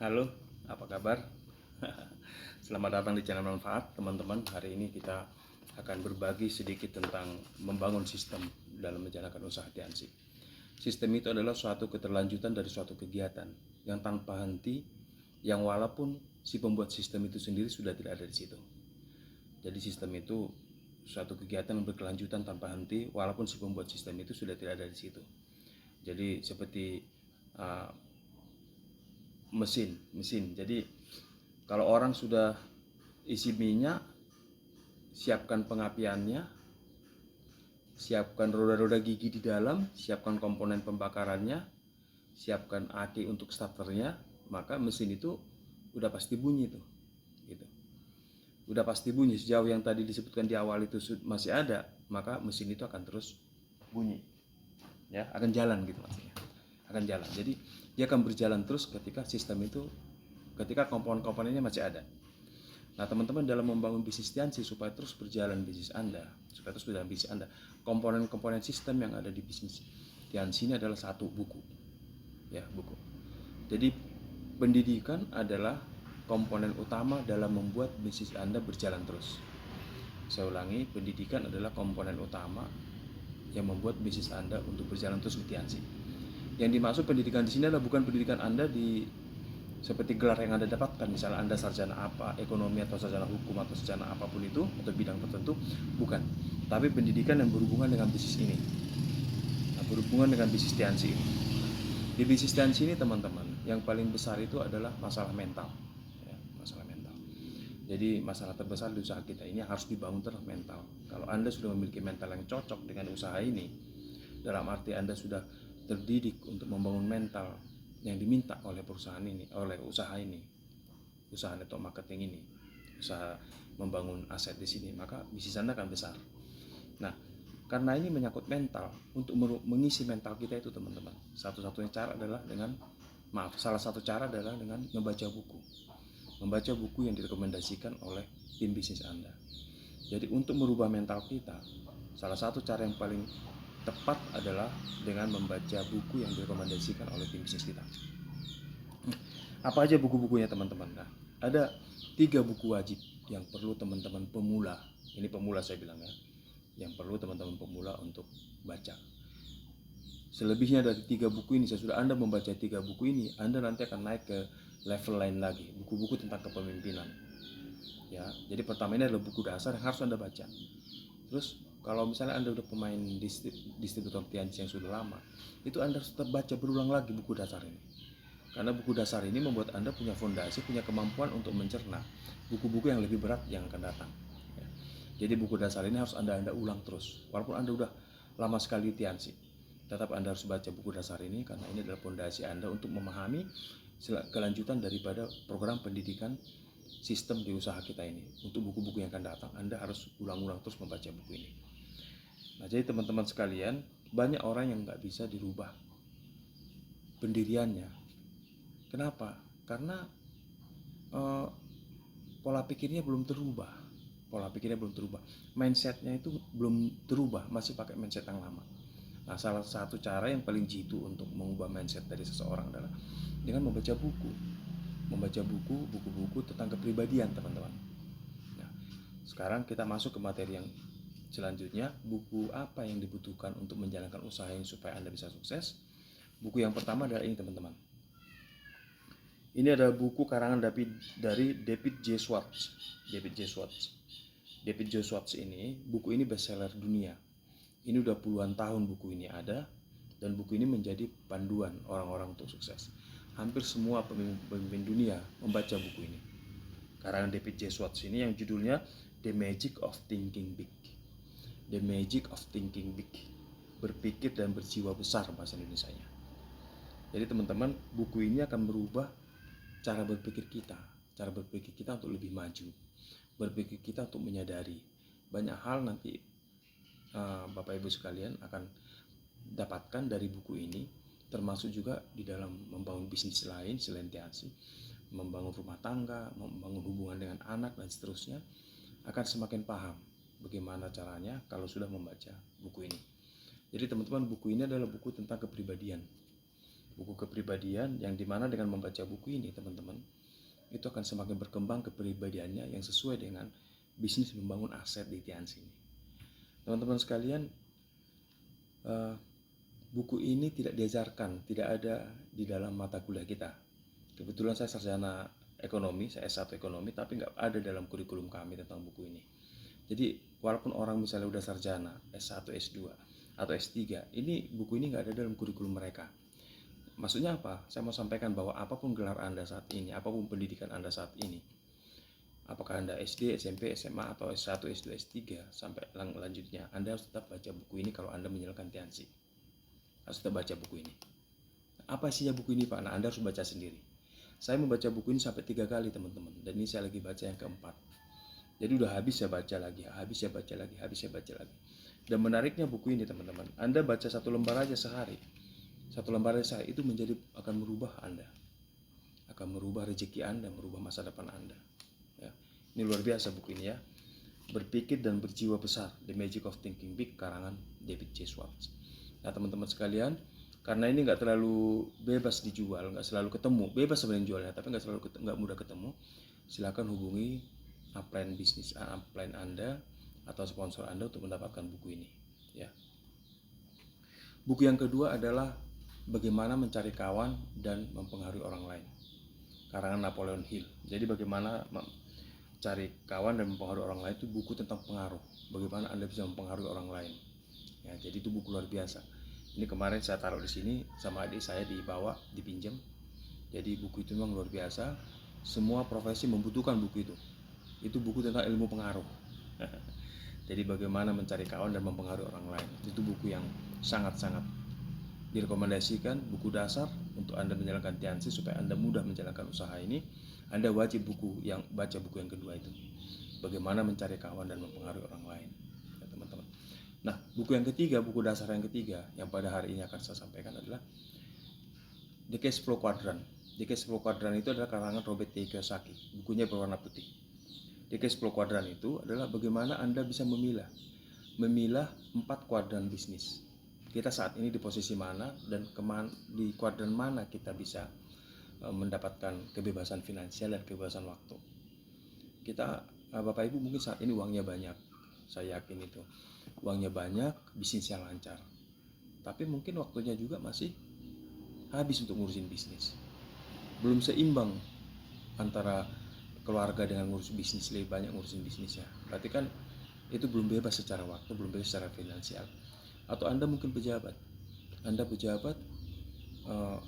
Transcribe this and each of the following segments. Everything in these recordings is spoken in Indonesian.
Halo, apa kabar? Selamat datang di channel Manfaat, teman-teman. Hari ini kita akan berbagi sedikit tentang membangun sistem dalam menjalankan usaha Tiansi. Sistem itu adalah suatu keterlanjutan dari suatu kegiatan yang tanpa henti, yang walaupun si pembuat sistem itu sendiri sudah tidak ada di situ. Jadi sistem itu suatu kegiatan yang berkelanjutan tanpa henti, walaupun si pembuat sistem itu sudah tidak ada di situ. Jadi seperti uh, mesin. Jadi kalau orang sudah isi minyak, siapkan pengapiannya, siapkan roda-roda gigi di dalam, siapkan komponen pembakarannya, siapkan aki untuk starternya, maka mesin itu udah pasti bunyi tuh. Gitu. Udah pasti bunyi, sejauh yang tadi disebutkan di awal itu masih ada, maka mesin itu akan terus bunyi. Ya, akan jalan gitu maksudnya. Akan jalan. Jadi dia akan berjalan terus ketika sistem itu, ketika komponen-komponennya masih ada. Nah, teman-teman, dalam membangun bisnis Tiansi supaya terus berjalan bisnis Anda, komponen-komponen sistem yang ada di bisnis Tiansi ini adalah satu, buku. Ya, buku. Jadi pendidikan adalah komponen utama dalam membuat bisnis Anda berjalan terus. Saya ulangi, pendidikan adalah komponen utama yang membuat bisnis Anda untuk berjalan terus di Tiansi. Yang dimaksud pendidikan di sini adalah bukan pendidikan Anda di seperti gelar yang Anda dapatkan, misalnya Anda sarjana apa, ekonomi atau sarjana hukum atau sarjana apapun itu atau bidang tertentu, bukan. Tapi pendidikan yang berhubungan dengan bisnis ini, berhubungan dengan bisnis Tiansi ini. Di bisnis Tiansi ini, teman-teman, yang paling besar itu adalah masalah mental. Ya, masalah mental. Jadi masalah terbesar di usaha kita ini harus dibangun terus mental. Kalau Anda sudah memiliki mental yang cocok dengan usaha ini, dalam arti Anda sudah terdidik untuk membangun mental yang diminta oleh perusahaan ini, oleh usaha ini, usaha network marketing ini, usaha membangun aset di sini, maka bisnis Anda akan besar. Nah, karena ini menyangkut mental, untuk mengisi mental kita itu, teman-teman, salah satu cara adalah dengan membaca buku yang direkomendasikan oleh tim bisnis Anda. Jadi untuk merubah mental kita, salah satu cara yang paling tepat adalah dengan membaca buku yang direkomendasikan oleh tim bisnis kita. Apa aja buku-bukunya, teman-teman? Nah, ada 3 buku wajib yang perlu teman-teman pemula, ini pemula saya bilang ya, yang perlu teman-teman pemula untuk baca. Selebihnya dari 3 buku ini, sesudah Anda membaca 3 buku ini, Anda nanti akan naik ke level lain lagi, buku-buku tentang kepemimpinan. Ya, jadi pertama ini adalah buku dasar yang harus Anda baca. Terus kalau misalnya Anda udah pemain distributor Tiansi yang sudah lama, itu Anda harus tetap baca berulang lagi buku dasar ini. Karena buku dasar ini membuat Anda punya fondasi, punya kemampuan untuk mencerna buku-buku yang lebih berat yang akan datang. Ya. Jadi buku dasar ini harus Anda ulang terus. Walaupun Anda udah lama sekali Tiansi, tetap Anda harus baca buku dasar ini karena ini adalah fondasi Anda untuk memahami kelanjutan daripada program pendidikan sistem di usaha kita ini. Untuk buku-buku yang akan datang, Anda harus ulang-ulang terus membaca buku ini. Nah, jadi teman-teman sekalian, banyak orang yang nggak bisa dirubah pendiriannya. Kenapa? Karena pola pikirnya belum terubah. Mindsetnya itu belum terubah, masih pakai mindset yang lama. Nah, salah satu cara yang paling jitu untuk mengubah mindset dari seseorang adalah dengan membaca buku-buku tentang kepribadian, teman-teman. Nah, sekarang kita masuk ke materi yang selanjutnya, buku apa yang dibutuhkan untuk menjalankan usaha ini supaya Anda bisa sukses. Buku yang pertama adalah ini, teman-teman. Ini adalah buku karangan dari David J. Schwartz. David J. Schwartz ini, buku ini bestseller dunia. Ini udah puluhan tahun buku ini ada, dan buku ini menjadi panduan orang-orang untuk sukses. Hampir semua pemimpin dunia membaca buku ini. Karangan David J. Schwartz ini yang judulnya The Magic of Thinking Big. The Magic of Thinking Big. Berpikir dan berjiwa besar bahasa Indonesianya. Jadi teman-teman, buku ini akan merubah cara berpikir kita untuk lebih maju, berpikir kita untuk menyadari banyak hal nanti Bapak Ibu sekalian akan dapatkan dari buku ini, termasuk juga di dalam membangun bisnis lain selain Tiansi, membangun rumah tangga, membangun hubungan dengan anak dan seterusnya, akan semakin paham bagaimana caranya kalau sudah membaca buku ini. Jadi teman-teman, buku ini adalah buku tentang kepribadian, buku kepribadian yang dimana dengan membaca buku ini teman-teman itu akan semakin berkembang kepribadiannya yang sesuai dengan bisnis membangun aset di Tiansi ini. Teman-teman sekalian, buku ini tidak diajarkan, tidak ada di dalam mata kuliah kita. Kebetulan saya sarjana ekonomi, saya S1 ekonomi, tapi nggak ada dalam kurikulum kami tentang buku ini. Jadi walaupun orang misalnya udah sarjana, S1, S2, atau S3, ini buku ini nggak ada dalam kurikulum mereka. Maksudnya apa? Saya mau sampaikan bahwa apapun gelar Anda saat ini, apapun pendidikan Anda saat ini, apakah Anda SD, SMP, SMA, atau S1, S2, S3, sampai lanjutnya, Anda harus tetap baca buku ini kalau Anda menyelesaikan Tiansi. Harus tetap baca buku ini. Apa isinya buku ini, Pak? Nah, Anda harus baca sendiri. Saya membaca buku ini sampai 3 kali, teman-teman. Dan ini saya lagi baca yang keempat. Jadi udah habis saya baca lagi, habis saya baca lagi, habis saya baca lagi. Dan menariknya buku ini, teman-teman, Anda baca 1 lembar aja sehari. 1 lembar aja itu akan merubah Anda. Akan merubah rezeki Anda, merubah masa depan Anda. Ya. Ini luar biasa buku ini ya. Berpikir dan berjiwa besar, The Magic of Thinking Big, karangan David J. Schwartz. Nah, teman-teman sekalian, karena ini nggak terlalu bebas dijual, nggak selalu ketemu, bebas sebenarnya jualnya, tapi nggak mudah ketemu. Silakan hubungi upline bisnis, upline Anda atau sponsor Anda untuk mendapatkan buku ini. Ya. Buku yang kedua adalah Bagaimana Mencari Kawan dan Mempengaruhi Orang Lain, karangan Napoleon Hill. Jadi bagaimana mencari kawan dan mempengaruhi orang lain itu buku tentang pengaruh. Bagaimana Anda bisa mempengaruhi orang lain. Ya, jadi itu buku luar biasa. Ini kemarin saya taruh di sini sama adik saya dibawa, dipinjam. Jadi buku itu memang luar biasa. Semua profesi membutuhkan buku itu. Itu buku tentang ilmu pengaruh. Jadi bagaimana mencari kawan dan mempengaruhi orang lain. Itu buku yang sangat-sangat direkomendasikan, buku dasar untuk Anda menjalankan Tiansi supaya Anda mudah menjalankan usaha ini. Anda wajib baca buku yang kedua itu. Bagaimana mencari kawan dan mempengaruhi orang lain. Ya, teman-teman. Nah, buku yang ketiga, buku dasar yang ketiga yang pada hari ini akan saya sampaikan adalah The Cash Flow Quadrant. The Cash Flow Quadrant itu adalah karangan Robert T. Kiyosaki. Bukunya berwarna putih. The Cash Flow Quadrant itu adalah bagaimana Anda bisa memilah 4 kuadran bisnis. Kita saat ini di posisi mana dan di kuadran mana kita bisa mendapatkan kebebasan finansial dan kebebasan waktu. Kita, Bapak Ibu mungkin saat ini uangnya banyak, saya yakin itu. Uangnya banyak, bisnis yang lancar. Tapi mungkin waktunya juga masih habis untuk ngurusin bisnis. Belum seimbang antara keluarga dengan ngurus bisnis, lebih banyak ngurusin bisnisnya. Berarti kan itu belum bebas secara waktu, belum bebas secara finansial. Atau Anda mungkin pejabat,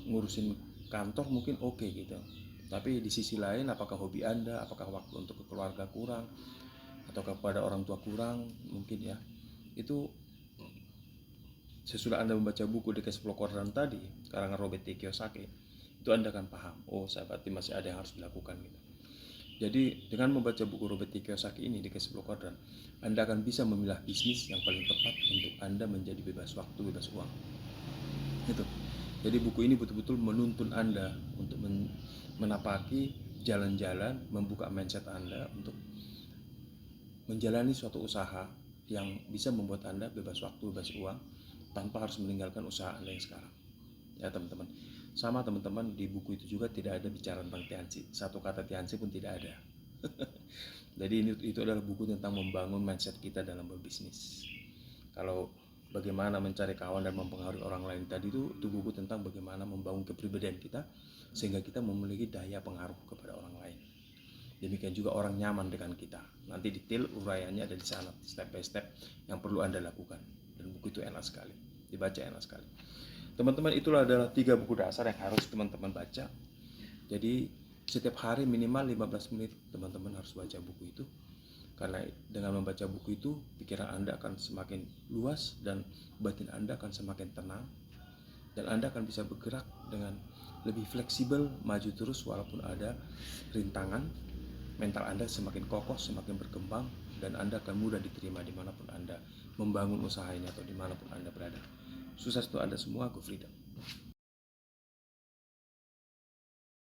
ngurusin kantor mungkin oke gitu. Tapi di sisi lain apakah hobi Anda, apakah waktu untuk keluarga kurang, atau kepada orang tua kurang mungkin ya. Itu sesudah Anda membaca buku The Cash Flow Quadrant tadi, karangan Robert T. Kiyosaki, itu Anda akan paham, oh saya berarti masih ada yang harus dilakukan gitu. Jadi dengan membaca buku Robert T. Kiyosaki ini di Cash Flow Quadrant, Anda akan bisa memilah bisnis yang paling tepat untuk Anda menjadi bebas waktu, bebas uang. Gitu. Jadi buku ini betul-betul menuntun Anda untuk menapaki jalan-jalan, membuka mindset Anda untuk menjalani suatu usaha yang bisa membuat Anda bebas waktu, bebas uang tanpa harus meninggalkan usaha Anda yang sekarang. Ya teman-teman. Sama teman-teman, di buku itu juga tidak ada bicara tentang Tiansi. Satu kata Tiansi pun tidak ada. Jadi itu adalah buku tentang membangun mindset kita dalam berbisnis. Kalau bagaimana mencari kawan dan mempengaruhi orang lain tadi itu buku tentang bagaimana membangun kepribadian kita sehingga kita memiliki daya pengaruh kepada orang lain. Demikian juga orang nyaman dengan kita. Nanti detail uraiannya ada di sana, step by step yang perlu Anda lakukan. Dan buku itu enak sekali, dibaca enak sekali. Teman-teman, itulah adalah 3 buku dasar yang harus teman-teman baca. Jadi setiap hari minimal 15 menit teman-teman harus baca buku itu. Karena dengan membaca buku itu pikiran Anda akan semakin luas dan batin Anda akan semakin tenang. Dan Anda akan bisa bergerak dengan lebih fleksibel, maju terus walaupun ada rintangan. Mental Anda semakin kokoh, semakin berkembang, dan Anda akan mudah diterima dimanapun Anda membangun usaha ini atau dimanapun Anda berada. Sukses untuk Anda semua, go freedom.